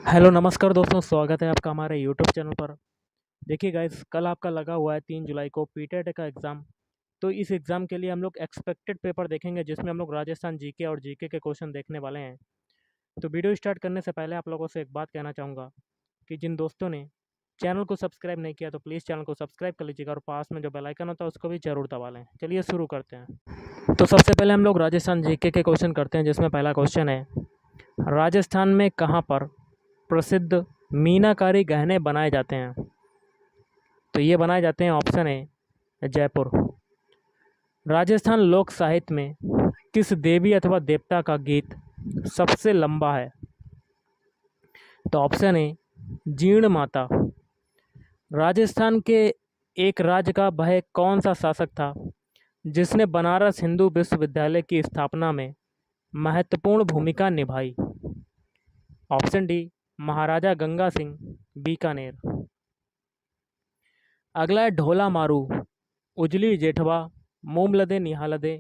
Hello नमस्कार दोस्तों, स्वागत है आपका हमारे यूट्यूब चैनल पर। देखिए गाइस, कल आपका लगा हुआ है 3 जुलाई को पीटेट का एग्ज़ाम। तो इस एग्ज़ाम के लिए हम लोग एक्सपेक्टेड पेपर देखेंगे, जिसमें हम लोग राजस्थान जीके और जीके के क्वेश्चन देखने वाले हैं। तो वीडियो स्टार्ट करने से पहले आप लोगों से एक बात कहना चाहूँगा कि जिन दोस्तों ने चैनल को सब्सक्राइब नहीं किया तो प्लीज़ चैनल को सब्सक्राइब कर लीजिएगा और पास में जो बेल आइकन होता है उसको भी ज़रूर दबा लें। चलिए शुरू करते हैं। तो सबसे पहले हम लोग राजस्थान जीके के क्वेश्चन करते हैं, जिसमें पहला क्वेश्चन है, राजस्थान में कहाँ पर प्रसिद्ध मीनाकारी गहने बनाए जाते हैं? तो ये बनाए जाते हैं, ऑप्शन ए जयपुर। राजस्थान लोक साहित्य में किस देवी अथवा देवता का गीत सबसे लंबा है? तो ऑप्शन ए जीर्ण माता। राजस्थान के एक राज्य का वह कौन सा शासक था जिसने बनारस हिंदू विश्वविद्यालय की स्थापना में महत्वपूर्ण भूमिका निभाई? ऑप्शन डी महाराजा गंगा सिंह, बीकानेर। अगला है ढोला मारू, उजली जेठवा, मोमलदे निहालदे,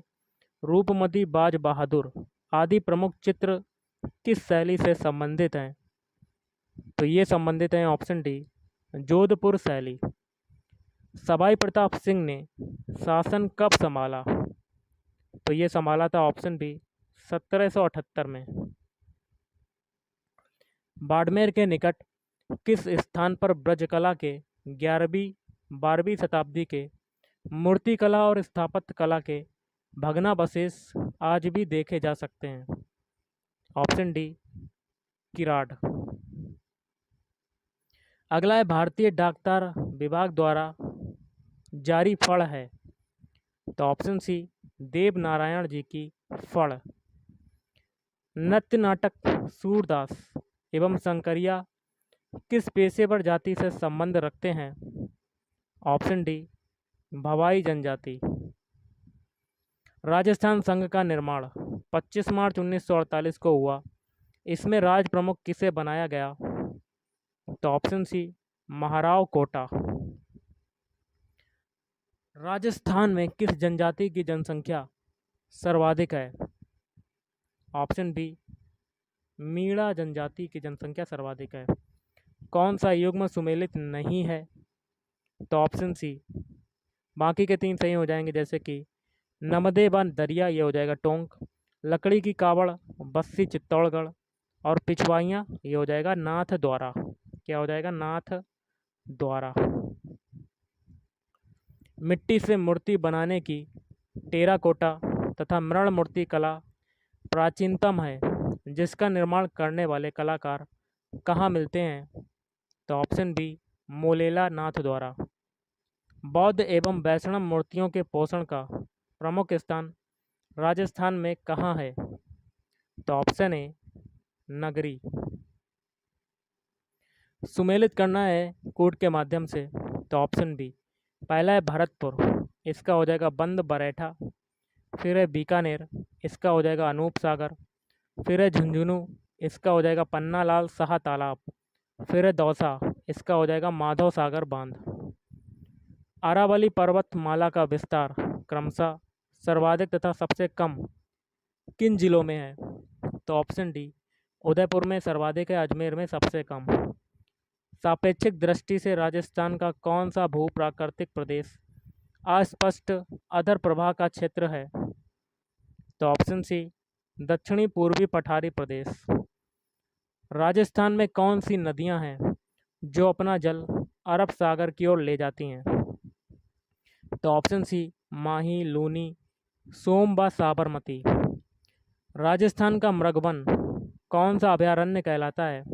रूपमती बाज बहादुर आदि प्रमुख चित्र किस शैली से संबंधित हैं? तो ये संबंधित हैं, ऑप्शन डी जोधपुर शैली। सवाई प्रताप सिंह ने शासन कब संभाला? तो ये संभाला था, ऑप्शन बी 1778 में। बाड़मेर के निकट किस स्थान पर ब्रजकला के 11वीं 12वीं शताब्दी के मूर्तिकला और स्थापत्य कला के भग्नावशेष आज भी देखे जा सकते हैं? Option D Kirad. अगला है भारतीय डाकतार विभाग द्वारा जारी फड़ है? तो ऑप्शन सी देव नारायण जी की फड़। नृत्य नाटक सूरदास एवं शंकरिया किस पेशेवर जाति से संबंध रखते हैं? ऑप्शन डी भवाई जनजाति। राजस्थान संघ का निर्माण 25 मार्च 1948 को हुआ। इसमें राज प्रमुख किसे बनाया गया? तो ऑप्शन सी महाराव कोटा। राजस्थान में किस जनजाति की जनसंख्या सर्वाधिक है? ऑप्शन बी मीणा जनजाति की जनसंख्या सर्वाधिक है। कौन सा युग्म सुमेलित नहीं है? तो ऑप्शन सी। बाकी के 3 सही हो जाएंगे, जैसे कि नमदे व दरिया, ये हो जाएगा टोंक। लकड़ी की कावड़ बस्सी चित्तौड़गढ़। और पिछवाइयाँ, ये हो जाएगा नाथ द्वारा। क्या हो जाएगा? नाथ द्वारा। मिट्टी से मूर्ति बनाने की टेराकोटा तथा मृण मूर्ति कला प्राचीनतम है, जिसका निर्माण करने वाले कलाकार कहाँ मिलते हैं? तो ऑप्शन बी मोलेला नाथ द्वारा। बौद्ध एवं वैष्णव मूर्तियों के पोषण का प्रमुख स्थान राजस्थान में कहाँ है? तो ऑप्शन ए नगरी। सुमेलित करना है कूट के माध्यम से, तो ऑप्शन बी। पहला है भरतपुर, इसका हो जाएगा बंद बरेठा। फिर है बीकानेर, इसका हो जाएगा अनूप सागर। फिर है झुंझुनू, इसका हो जाएगा पन्ना लाल शाह तालाब। फिर है दौसा, इसका हो जाएगा माधव सागर बांध। अरावली पर्वतमाला का विस्तार क्रमशः सर्वाधिक तथा सबसे कम किन जिलों में है? तो ऑप्शन डी उदयपुर में सर्वाधिक है, अजमेर में सबसे कम। सापेक्षिक दृष्टि से राजस्थान का कौन सा भू प्राकृतिक प्रदेश अस्पष्ट अधर प्रवाह का क्षेत्र है? तो ऑप्शन सी दक्षिणी पूर्वी पठारी प्रदेश। राजस्थान में कौन सी नदियां हैं जो अपना जल अरब सागर की ओर ले जाती हैं? तो ऑप्शन सी माही, लूनी, सोम व साबरमती। राजस्थान का मृगवन कौन सा अभयारण्य कहलाता है?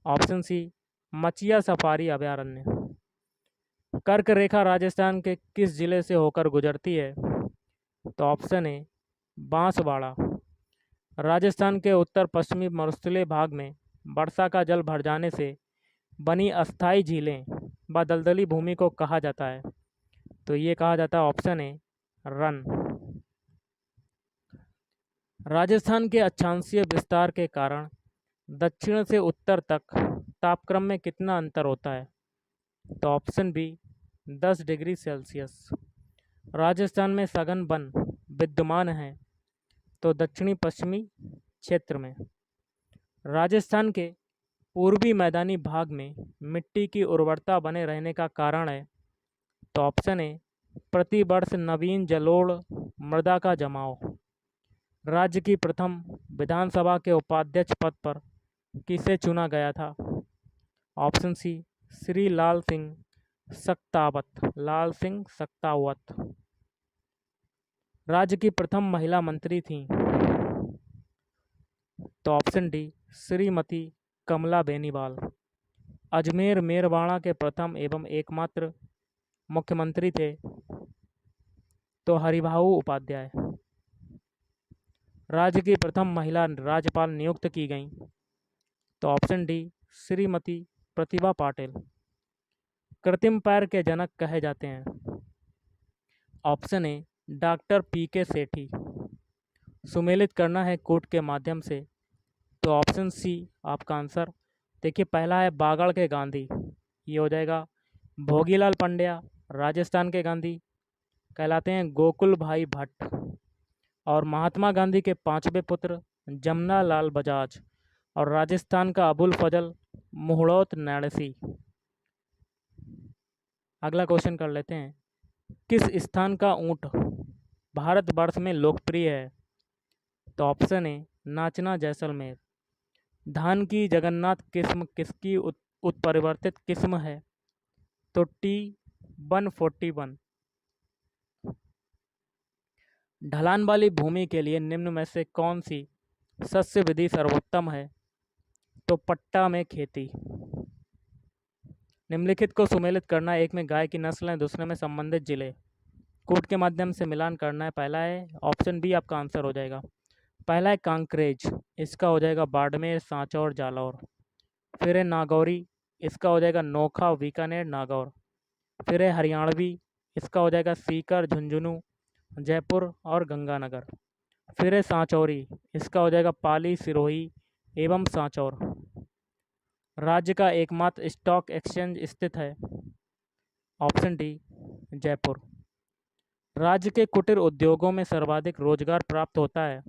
ऑप्शन सी मचिया सफारी अभयारण्य। कर्क रेखा राजस्थान के किस जिले से होकर गुजरती है? तो ऑप्शन ए बांसवाड़ा। राजस्थान के उत्तर पश्चिमी मरुस्थलीय भाग में वर्षा का जल भर जाने से बनी अस्थायी झीलें व दलदली भूमि को कहा जाता है? तो ये कहा जाता है, ऑप्शन ए रन। राजस्थान के अक्षांशीय विस्तार के कारण दक्षिण से उत्तर तक तापक्रम में कितना अंतर होता है? तो option B 10 degree Celsius. Rajasthan में सघन वन विद्यमान है, तो दक्षिणी पश्चिमी क्षेत्र में। राजस्थान के पूर्वी मैदानी भाग में मिट्टी की उर्वरता बने रहने का कारण है। तो ऑप्शन ए प्रति वर्ष नवीन जलोढ़ मृदा का जमाव। राज्य की प्रथम विधानसभा के उपाध्यक्ष पद पर किसे चुना गया था? Option C Shri Lal Singh Shaktawat. लाल सिंह सक्तावत। राज्य की प्रथम महिला मंत्री थी? तो ऑप्शन डी श्रीमती कमला बेनीवाल। अजमेर मेरवाड़ा के प्रथम एवं एकमात्र मुख्यमंत्री थे? तो हरिभाऊ उपाध्याय। राज्य की प्रथम महिला राज्यपाल नियुक्त की गईं? तो ऑप्शन डी श्रीमती प्रतिभा पाटिल। कृत्रिम पैर के जनक कहे जाते हैं? Option A doctor PK. Sethi. सुमेलित करना है कूट के माध्यम से? तो ऑप्शन सी आपका आंसर। देखिए, पहला है बागड़ के गांधी, ये हो जाएगा। भोगीलाल पंड्या राजस्थान के गांधी कहलाते हैं गोकुल भाई भट्ट। और महात्मा गांधी के पांचवें पुत्र जमना लाल बजाज और राजस्थान का अबुल फजल मुहड़ोत नैणसी। अगला क्वेश्चन कर लेते हैं। किस स्थान का ऊंट भारतवर्ष में लोकप्रिय है? तो ऑप्शन ए नाचना जैसलमेर। धान की जगन्नाथ किस्म किसकी उत्परिवर्तित किस्म है? तो T141। ढलान वाली भूमि के लिए निम्न में से कौन सी सस्य विधि सर्वोत्तम है? तो पट्टा में खेती। निम्नलिखित को सुमेलित करना है, एक में गाय की नस्ल है, दूसरे में संबंधित जिले। कूट के माध्यम से मिलान करना है। पहला है ऑप्शन बी आपका आंसर हो जाएगा। पहला है कांकरेज, इसका हो जाएगा बाड़मेर सांचौर जालौर। फिर है नागौरी, इसका हो जाएगा नोखा बीकानेर नागौर। फिर है हरियाणवी, इसका हो जाएगा सीकर झुंझुनू जयपुर और गंगानगर। फिर है सांचौरी, इसका हो जाएगा पाली सिरोही एवं सांचौर। राज्य का एकमात्र स्टॉक एक्सचेंज स्थित है? Option D Jaipur. राज्य के कुटीर उद्योगों में सर्वाधिक रोजगार प्राप्त होता है?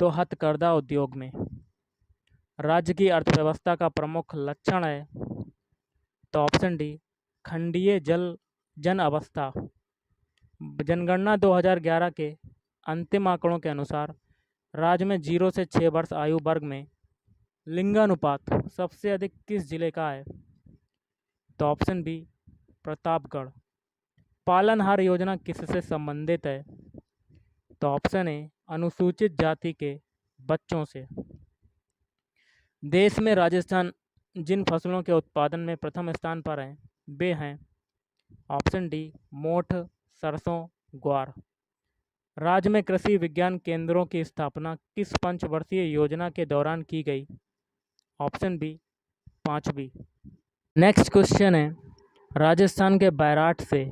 तो हथकरघा उद्योग में। राज्य की अर्थव्यवस्था का प्रमुख लक्षण है? तो ऑप्शन डी खंडीय जन अवस्था। जनगणना 2011 के अंतिम आंकड़ों के अनुसार राज्य में 0 से 6 वर्ष आयु वर्ग में लिंगानुपात सबसे अधिक किस जिले का है? तो ऑप्शन बी प्रतापगढ़। पालनहार योजना किससे संबंधित है? तो ऑप्शन ए अनुसूचित जाति के बच्चों से। देश में राजस्थान जिन फसलों के उत्पादन में प्रथम स्थान पर हैं वे हैं? ऑप्शन डी मोठ सरसों ग्वार। राज्य में कृषि विज्ञान केंद्रों की स्थापना किस पंचवर्षीय योजना के दौरान की गई? ऑप्शन बी 5वीं। नेक्स्ट क्वेश्चन है, राजस्थान के बैराट से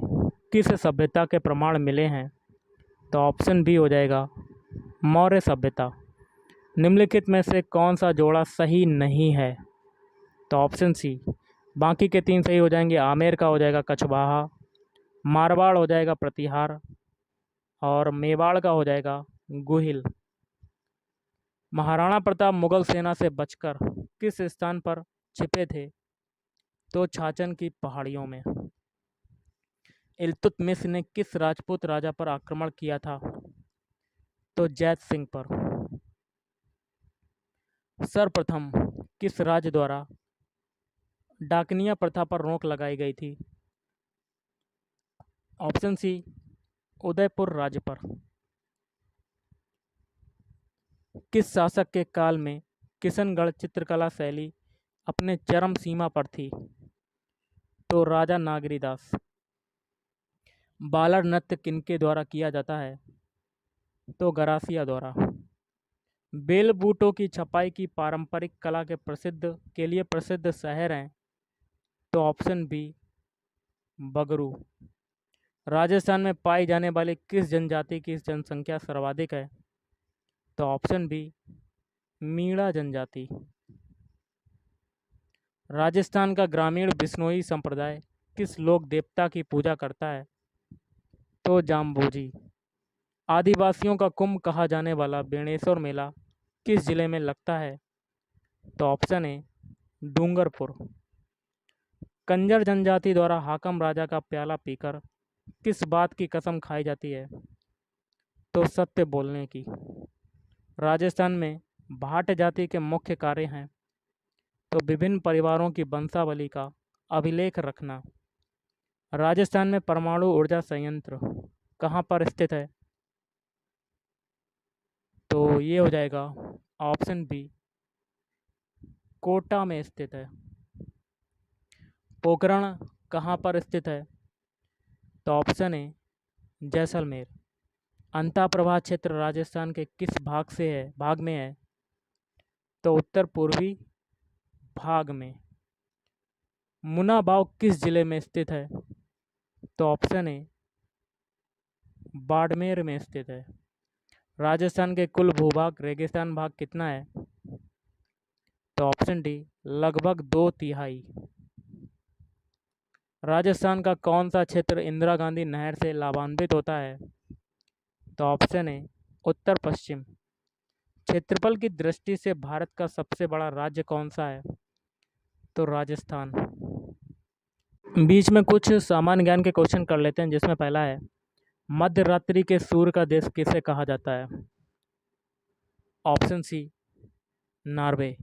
किस सभ्यता के प्रमाण मिले हैं? तो ऑप्शन बी हो जाएगा मौर्य सभ्यता। निम्नलिखित में से कौन सा जोड़ा सही नहीं है? तो ऑप्शन सी। बाकी के 3 सही हो जाएंगे। आमेर का हो जाएगा कछवाहा, मारवाड़ हो जाएगा प्रतिहार और मेवाड़ का हो जाएगा गुहिल। महाराणा प्रताप मुगल सेना से बचकर किस स्थान पर छिपे थे? तो छाछन की पहाड़ियों में। इल्तुतमिश ने किस राजपूत राजा पर आक्रमण किया था? तो जैत सिंह पर। सर्वप्रथम किस राज्य द्वारा डाकनिया प्रथा पर रोक लगाई गई थी? ऑप्शन सी उदयपुर राज्य पर। किस शासक के काल में किशनगढ़ चित्रकला शैली अपने चरम सीमा पर थी? तो राजा नागरीदास। बालर नृत्य किनके द्वारा किया जाता है? तो गरासिया द्वारा। बेल बूटों की छपाई की पारंपरिक कला के लिए प्रसिद्ध शहर हैं? तो ऑप्शन बी बगरू। राजस्थान में पाई जाने वाली किस जनजाति की जनसंख्या सर्वाधिक है? तो ऑप्शन बी मीणा जनजाति। राजस्थान का ग्रामीण बिश्नोई संप्रदाय किस लोक देवता की पूजा करता है? तो जाम्बोजी। आदिवासियों का कुंभ कहा जाने वाला बेणेश्वर मेला किस जिले में लगता है? तो ऑप्शन ए डूंगरपुर। कंजर जनजाति द्वारा हाकम राजा का प्याला पीकर किस बात की कसम खाई जाती है? तो सत्य बोलने की। राजस्थान में भाट जाति के मुख्य कार्य हैं तो विभिन्न परिवारों की वंशावली का अभिलेख रखना। राजस्थान में परमाणु ऊर्जा संयंत्र कहाँ पर स्थित है? तो ये हो जाएगा ऑप्शन बी, कोटा में स्थित है। पोखरण कहाँ पर स्थित है? तो ऑप्शन ए जैसलमेर। अंताप्रभा क्षेत्र राजस्थान के किस भाग में है? तो उत्तर पूर्वी भाग में। मुनाबाव किस जिले में स्थित है? तो ऑप्शन ए बाड़मेर में स्थित है। राजस्थान के कुल भूभाग रेगिस्तान भाग कितना है? तो ऑप्शन डी लगभग 2/3। राजस्थान का कौन सा क्षेत्र इंदिरा गांधी नहर से लाभान्वित होता है? तो ऑप्शन ए उत्तर पश्चिम। क्षेत्रफल की दृष्टि से भारत का सबसे बड़ा राज्य कौन सा है? तो राजस्थान। बीच में कुछ सामान्य ज्ञान के क्वेश्चन कर लेते हैं, जिसमें पहला है मध्य रात्रि के सूर्य का देश किसे कहा जाता है? ऑप्शन सी नॉर्वे।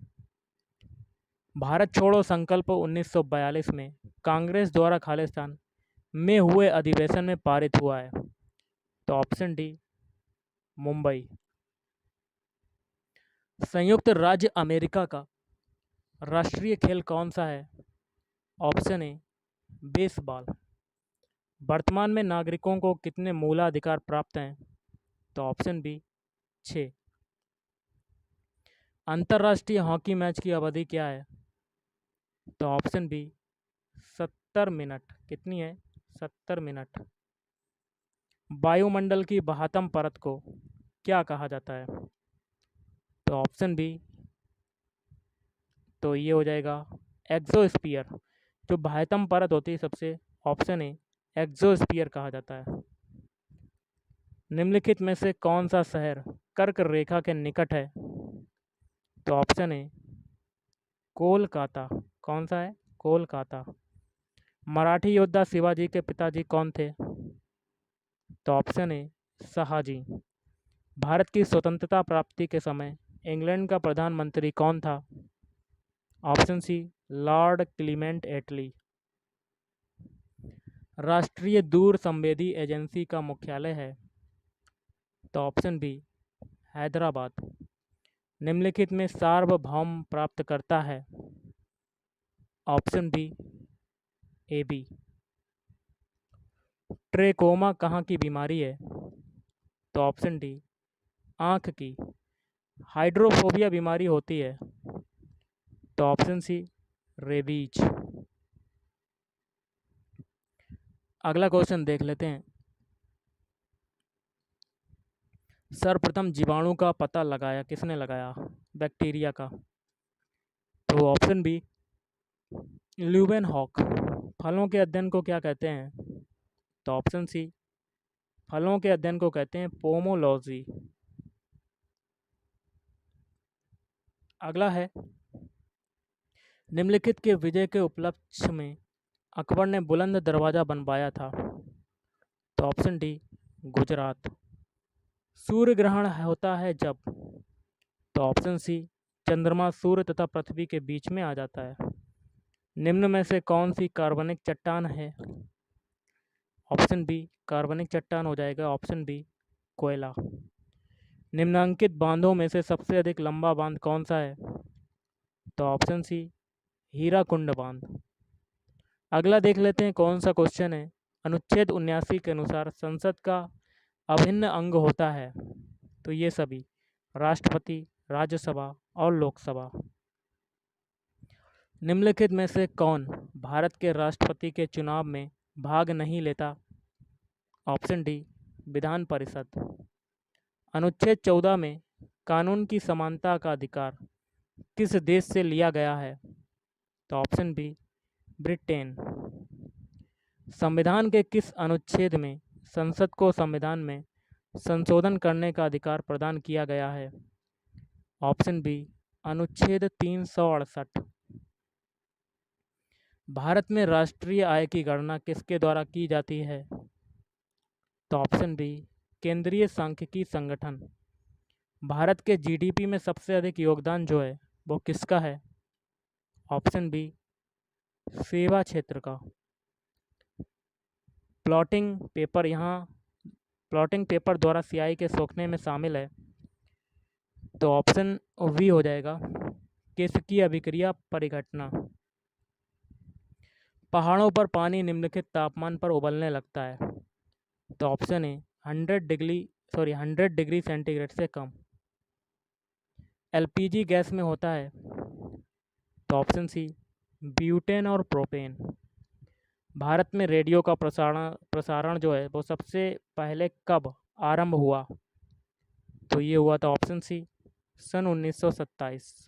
भारत छोड़ो संकल्प 1942 में कांग्रेस द्वारा खालिस्तान में हुए अधिवेशन में पारित हुआ है। तो ऑप्शन डी मुंबई। संयुक्त राज्य अमेरिका का राष्ट्रीय खेल कौन सा है? ऑप्शन ए बेसबॉल। वर्तमान में नागरिकों को कितने मूलाधिकार प्राप्त हैं? तो ऑप्शन बी 6। अंतर्राष्ट्रीय हॉकी मैच की अवधि क्या है? तो ऑप्शन बी 70 मिनट। कितनी है? 70 मिनट। वायुमंडल की बाह्यतम परत को क्या कहा जाता है? तो ऑप्शन बी, तो ये हो जाएगा एक्सोस्फीयर। जो बाह्यतम परत होती है सबसे, ऑप्शन ए एक्सोस्फीयर कहा जाता है। निम्नलिखित में से कौन सा शहर कर्क रेखा के निकट है? तो ऑप्शन ए कोलकाता। कौन सा है? कोलकाता। मराठी योद्धा शिवाजी के पिताजी कौन थे? तो ऑप्शन ए शहाजी। भारत की स्वतंत्रता प्राप्ति के समय इंग्लैंड का प्रधानमंत्री कौन था? ऑप्शन सी लॉर्ड क्लीमेंट एटली। राष्ट्रीय दूर संवेदी एजेंसी का मुख्यालय है? तो ऑप्शन बी हैदराबाद। निम्नलिखित में सार्वभौम प्राप्त करता है? Option B A B. Trachoma कहाँ की बीमारी है? तो ऑप्शन डी आँख की। हाइड्रोफोबिया बीमारी होती है? तो ऑप्शन सी रेबीज। अगला क्वेश्चन देख लेते हैं। सर्वप्रथम जीवाणु का पता लगाया किसने लगाया? बैक्टीरिया का। तो ऑप्शन बी ल्यूवेनहॉक। फलों के अध्ययन को क्या कहते हैं? तो ऑप्शन सी फलों के अध्ययन को कहते हैं पोमोलॉजी। अगला है निम्नलिखित के विजय के उपलक्ष्य में अकबर ने बुलंद दरवाज़ा बनवाया था? तो ऑप्शन डी गुजरात। सूर्य ग्रहण होता है जब? तो ऑप्शन सी चंद्रमा सूर्य तथा पृथ्वी के बीच में आ जाता है। निम्न में से कौन सी कार्बनिक चट्टान है? ऑप्शन बी कार्बनिक चट्टान हो जाएगा। ऑप्शन बी कोयला। निम्नांकित बांधों में से सबसे अधिक लंबा बांध कौन सा है? तो ऑप्शन सी हीराकुंड बांध। अगला देख लेते हैं कौन सा क्वेश्चन है। अनुच्छेद 79 के अनुसार संसद का अभिन्न अंग होता है? तो ये सभी राष्ट्रपति, राज्यसभा और लोकसभा। निम्नलिखित में से कौन भारत के राष्ट्रपति के चुनाव में भाग नहीं लेता? Option D Vidhan Parishad. अनुच्छेद 14 में कानून की समानता का अधिकार किस देश से लिया गया है? तो ऑप्शन बी ब्रिटेन। संविधान के किस अनुच्छेद में संसद को संविधान में संशोधन करने का अधिकार प्रदान किया गया है? ऑप्शन बी अनुच्छेद 368। भारत में राष्ट्रीय आय की गणना किसके द्वारा की जाती है? तो ऑप्शन बी, केंद्रीय सांख्यिकी संगठन। भारत के जीडीपी में सबसे अधिक योगदान जो है वो किसका है? ऑप्शन बी, सेवा क्षेत्र का। प्लॉटिंग पेपर द्वारा स्याही के सोखने में शामिल है, तो ऑप्शन बी हो जाएगा, किसकी अभिक्रिया परिघटना। पहाड़ों पर पानी निम्नलिखित तापमान पर उबलने लगता है, तो ऑप्शन ए 100 डिग्री सेंटीग्रेड से कम। एलपीजी गैस में होता है, तो ऑप्शन सी, ब्यूटेन और प्रोपेन। भारत में रेडियो का प्रसारण जो है वो सबसे पहले कब आरंभ हुआ? तो ये हुआ था ऑप्शन सी, सन 1927।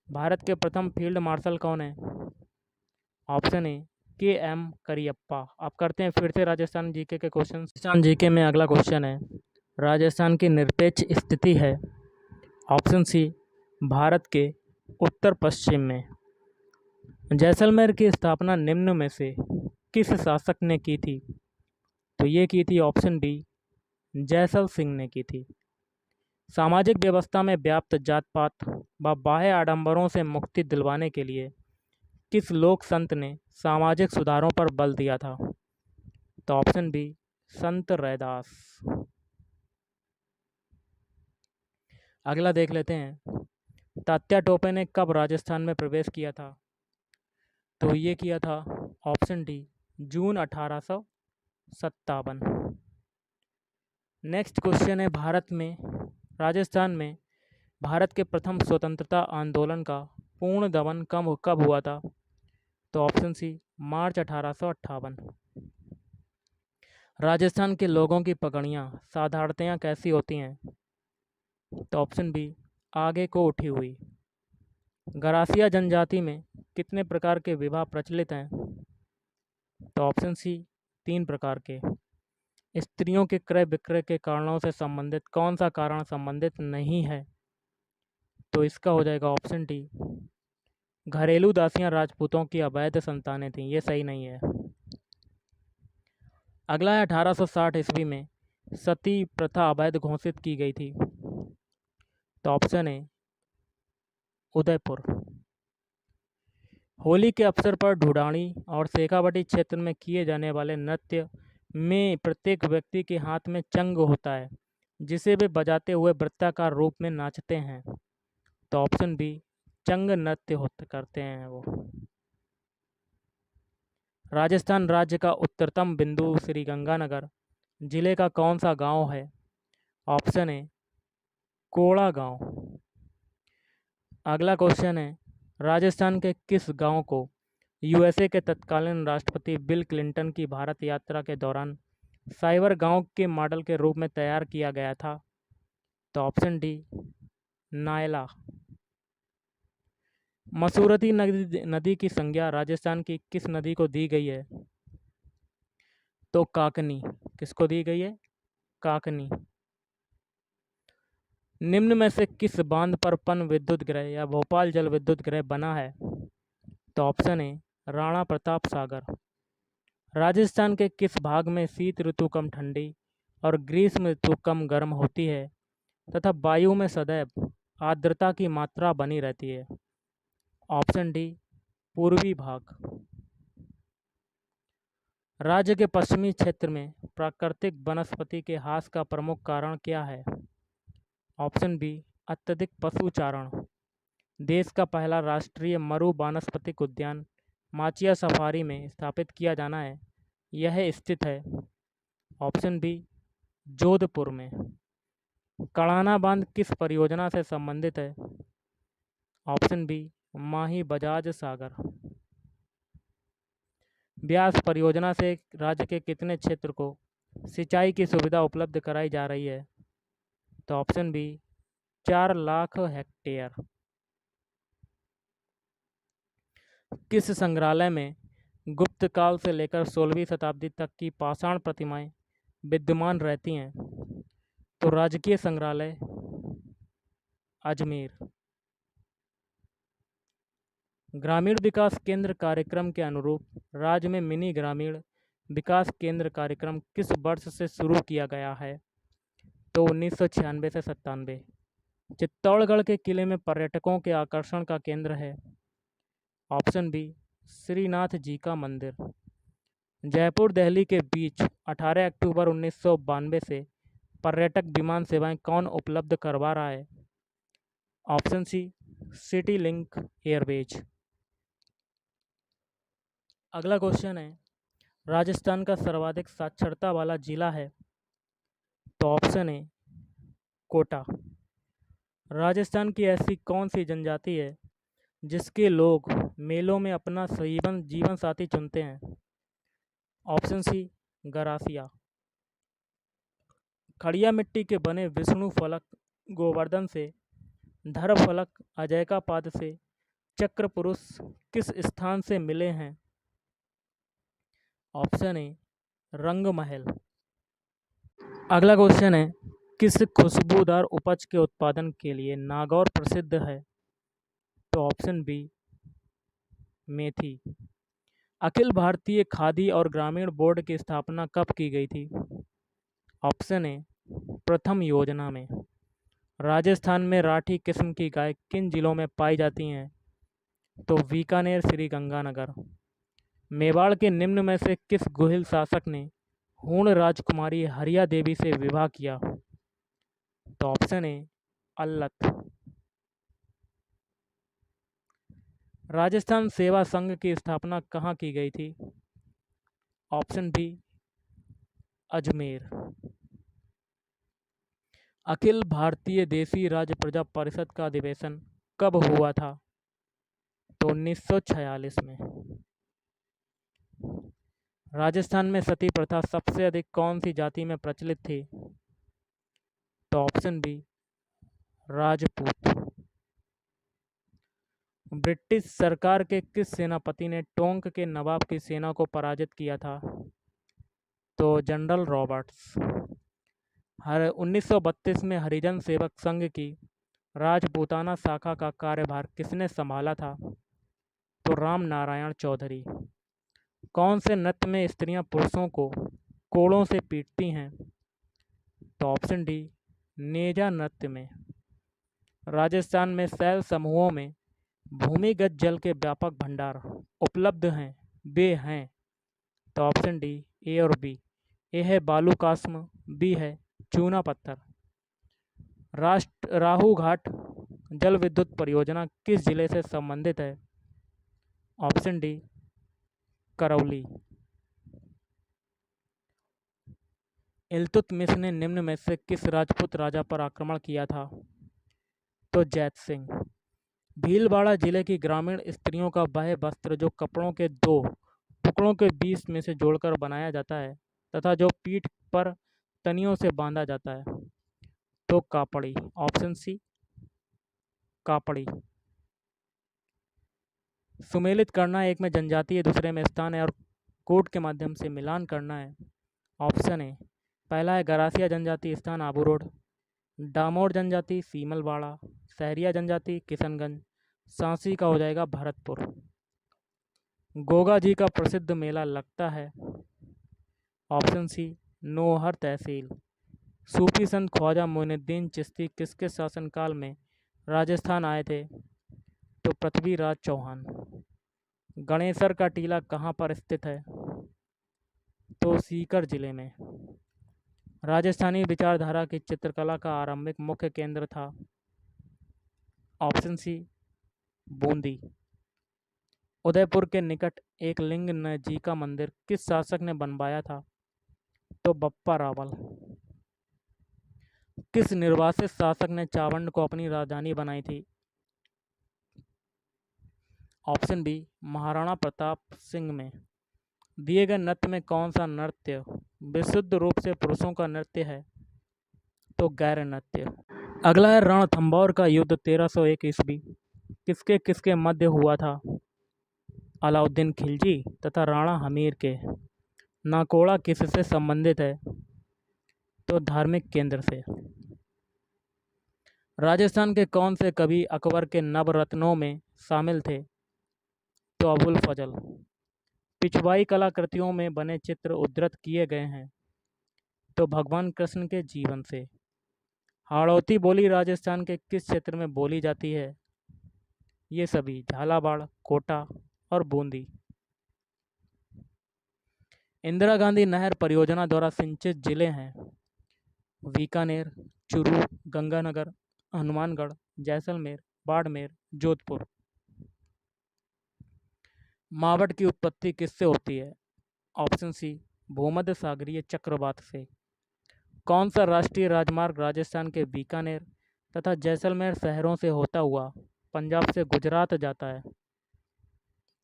भारत के प्रथम फील्ड मार्शल कौन है? Option A, KM. करियप्पा। आप करते हैं फिर से राजस्थान जीके के क्वेश्चन। राजस्थान जीके में अगला क्वेश्चन है, राजस्थान की निरपेक्ष स्थिति है। ऑप्शन सी, भारत के उत्तर पश्चिम में। जैसलमेर की स्थापना निम्न में से किस शासक ने की थी? तो ये की थी ऑप्शन बी, जैसल सिंह ने की थी। सामाजिक व्यवस्था में व्याप्त जात पात व बाह्य आडंबरों से मुक्ति दिलवाने के लिए किस लोक संत ने सामाजिक सुधारों पर बल दिया था? तो ऑप्शन बी, संत रैदास। अगला देख लेते हैं, तात्या टोपे ने कब राजस्थान में प्रवेश किया था? तो ये किया था ऑप्शन डी, जून 1857। नेक्स्ट क्वेश्चन है, राजस्थान में भारत के प्रथम स्वतंत्रता आंदोलन का पूर्ण दमन कब हुआ था? तो ऑप्शन सी, मार्च 1858। राजस्थान के लोगों की पगड़ियाँ साधारणतया कैसी होती हैं? तो ऑप्शन बी, आगे को उठी हुई। गरासिया जनजाति में कितने प्रकार के विवाह प्रचलित हैं? तो ऑप्शन सी, 3 प्रकार के। स्त्रियों के क्रय विक्रय के कारणों से संबंधित कौन सा कारण संबंधित नहीं है? तो इसका हो जाएगा ऑप्शन डी, घरेलू दासियां राजपूतों की अवैध संतानें थीं। ये सही नहीं है। अगला है, 1860 ईस्वी में सती प्रथा अवैध घोषित की गई थी। तो ऑप्शन ए, उदयपुर। होली के अवसर पर ढूढ़ानी और शेखावाटी क्षेत्र में किए जाने वाले नृत्य में प्रत्येक व्यक्ति के हाथ में चंग होता है, जिसे वे बजाते हुए वृत्ताकार रूप में नाचते हैं। तो ऑप्शन बी, चंग नृत्य करते हैं वो। राजस्थान राज्य का उत्तरतम बिंदु श्री गंगानगर जिले का कौन सा गांव है? ऑप्शन ए, कोड़ा गांव। अगला क्वेश्चन है, राजस्थान के किस गांव को यूएसए के तत्कालीन राष्ट्रपति बिल क्लिंटन की भारत यात्रा के दौरान साइबर गांव के मॉडल के रूप में तैयार किया गया था? तो ऑप्शन डी, नायला। मसूरती नदी की संज्ञा राजस्थान की किस नदी को दी गई है? तो काकनी। किसको दी गई है? काकनी। निम्न में से किस बांध पर पन विद्युत गृह या भोपाल जल विद्युत गृह बना है? तो ऑप्शन ए, राणा प्रताप सागर। राजस्थान के किस भाग में शीत ऋतु कम ठंडी और ग्रीष्म ऋतु कम गर्म होती है तथा वायु में सदैव आर्द्रता की मात्रा बनी रहती है? ऑप्शन डी, पूर्वी भाग। राज्य के पश्चिमी क्षेत्र में प्राकृतिक वनस्पति के ह्रास का प्रमुख कारण क्या है? ऑप्शन बी, अत्यधिक पशुचारण। देश का पहला राष्ट्रीय मरु वानस्पतिक उद्यान माचिया सफारी में स्थापित किया जाना है, यह स्थित है। ऑप्शन बी, जोधपुर में। कड़ाना बांध किस परियोजना से संबंधित है? Option B, Mahi Bajaj Sagar. ब्यास परियोजना से राज्य के कितने क्षेत्र को सिंचाई की सुविधा उपलब्ध कराई जा रही है? तो ऑप्शन बी, 4 लाख हेक्टेयर। किस संग्रहालय में गुप्त काल से लेकर 16वीं शताब्दी तक की पाषाण प्रतिमाएं विद्यमान रहती हैं? तो राजकीय संग्रहालय, अजमेर। ग्रामीण विकास केंद्र कार्यक्रम के अनुरूप राज्य में मिनी ग्रामीण विकास केंद्र कार्यक्रम किस वर्ष से शुरू किया गया है? तो 1996 से 97। चित्तौड़गढ़ के किले में पर्यटकों के आकर्षण का केंद्र है? ऑप्शन बी, श्रीनाथ जी का मंदिर। जयपुर दिल्ली के बीच 18 अक्टूबर 1992 से पर्यटक विमान सेवाएं कौन उपलब्ध करवा रहा है? Option C, city link airways. अगला क्वेश्चन है, राजस्थान का सर्वाधिक साक्षरता वाला जिला है? तो ऑप्शन ए, कोटा। राजस्थान की ऐसी कौन सी जनजाति है जिसके लोग मेलों में अपना जीवन साथी चुनते हैं? Option C, Garasia. खड़िया मिट्टी के बने विष्णु फलक गोवर्धन से, धर फलक अजयकापाद से, चक्र पुरुष किस स्थान से मिले हैं? ऑप्शन ए, रंग महल। अगला क्वेश्चन है, किस खुशबूदार उपज के उत्पादन के लिए नागौर प्रसिद्ध है? तो ऑप्शन बी, मेथी। अखिल भारतीय खादी और ग्रामीण बोर्ड की स्थापना कब की गई थी? ऑप्शन ए, प्रथम योजना में। राजस्थान में राठी किस्म की गाय किन जिलों में पाई जाती हैं? तो बीकानेर, श्री गंगानगर। मेवाड़ के निम्न में से किस गोहिल शासक ने हूण राजकुमारी हरिया देवी से विवाह किया? तो ऑप्शन ए, अल्लत। राजस्थान सेवा संघ की स्थापना कहाँ की गई थी? Option B, Ajmer. अखिल भारतीय देसी राज्य प्रजा परिषद का अधिवेशन कब हुआ था? तो 1946 में। राजस्थान में सती प्रथा सबसे अधिक कौन सी जाति में प्रचलित थी? तो ऑप्शन बी, राजपूत। ब्रिटिश सरकार के किस सेनापति ने टोंक के नवाब की सेना को पराजित किया था? तो जनरल रॉबर्ट्स। 1932 में हरिजन सेवक संघ की राजपूताना शाखा का कार्यभार किसने संभाला था? तो राम नारायण चौधरी। कौन से नृत्य में स्त्रियां पुरुषों को कोड़ों से पीटती हैं? तो ऑप्शन डी, नेजा नृत्य में। राजस्थान में शैल समूहों में भूमिगत जल के व्यापक भंडार उपलब्ध हैं, वे हैं? तो ऑप्शन डी, ए और बी। ए है बालूकास्म, बी है चूना पत्थर। राहू घाट जल विद्युत परियोजना किस जिले से संबंधित है? Option D, Karauli. इल्तुतमिश ने निम्न में से किस राजपूत राजा पर आक्रमण किया था? तो जैत सिंह। भीलवाड़ा जिले की ग्रामीण स्त्रियों का वह वस्त्र जो कपड़ों के दो टुकड़ों के बीच में से जोड़कर बनाया जाता है तथा जो पीठ पर तनियों से बांधा जाता है, तो कापड़ी। Option C, Kapri. सुमेलित करना एक में जनजातीय, दूसरे में स्थान है और कोड के माध्यम से मिलान करना है। ऑप्शन ए, पहला है गरासिया जनजाति, स्थान आबू रोड। डामोर जनजाति सीमलवाड़ा, सहरिया जनजाति किशनगंज, सांसी का हो जाएगा भरतपुर। गोगा जी का प्रसिद्ध मेला लगता है? ऑप्शन सी, नौहर तहसील। सूफी संत ख्वाजा मोइनुद्दीन चिश्ती किसके शासनकाल में राजस्थान आए थे? तो पृथ्वीराज चौहान। गणेसर का टीला कहाँ पर स्थित है? तो सीकर जिले में। राजस्थानी विचारधारा की चित्रकला का आरंभिक मुख्य केंद्र था? Option C, Bundi. उदयपुर के निकट एक लिंग जी का मंदिर किस शासक ने बनवाया था? तो बप्पा रावल। किस निर्वासित शासक ने चावंड को अपनी राजधानी बनाई थी? ऑप्शन बी, महाराणा प्रताप सिंह में। दिए गए नृत्य में कौन सा नृत्य विशुद्ध रूप से पुरुषों का नृत्य है? तो गैर नृत्य। अगला है, रणथंभौर का युद्ध 1301 ईस्वी किसके किसके मध्य हुआ था? अलाउद्दीन खिलजी तथा राणा हमीर के। नाकोड़ा किससे संबंधित है? तो धार्मिक केंद्र से। राजस्थान के कौन से कवि अकबर के नवरत्नों में शामिल थे? तो अबुल फजल। पिछवाई कलाकृतियों में बने चित्र उद्धृत किए गए हैं तो भगवान कृष्ण के जीवन से। हाड़ौती बोली राजस्थान के किस क्षेत्र में बोली जाती है? ये सभी झालावाड़, कोटा और बूंदी। इंदिरा गांधी नहर परियोजना द्वारा सिंचित जिले हैं बीकानेर, चूरू, गंगानगर, हनुमानगढ़, जैसलमेर, बाड़मेर, जोधपुर। मावट की उत्पत्ति किससे होती है? ऑप्शन सी भूमध्य सागरीय चक्रवात से। कौन सा राष्ट्रीय राजमार्ग राजस्थान के बीकानेर तथा जैसलमेर शहरों से होता हुआ पंजाब से गुजरात जाता है?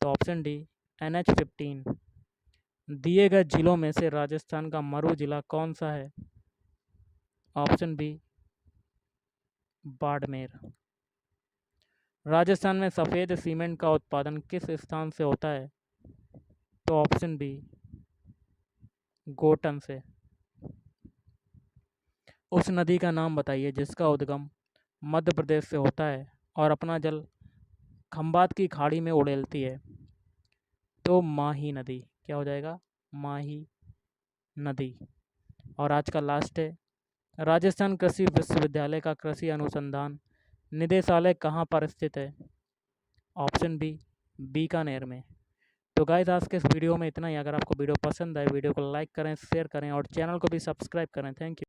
तो ऑप्शन डी NH-15। दिए गए जिलों में से राजस्थान का मरू जिला कौन सा है? Option B Barmer. राजस्थान में सफ़ेद सीमेंट का उत्पादन किस स्थान से होता है? तो ऑप्शन बी गोटन से। उस नदी का नाम बताइए जिसका उद्गम मध्य प्रदेश से होता है और अपना जल खंबात की खाड़ी में उड़ेलती है। तो माही नदी। क्या हो जाएगा? माही नदी। और आज का लास्ट है, राजस्थान कृषि विश्वविद्यालय का कृषि अनुसंधान निदेशालय कहाँ पर स्थित है? ऑप्शन बी बीकानेर में। तो गाइस आज के इस वीडियो में इतना ही। अगर आपको वीडियो पसंद आए वीडियो को लाइक करें, शेयर करें और चैनल को भी सब्सक्राइब करें। Thank you.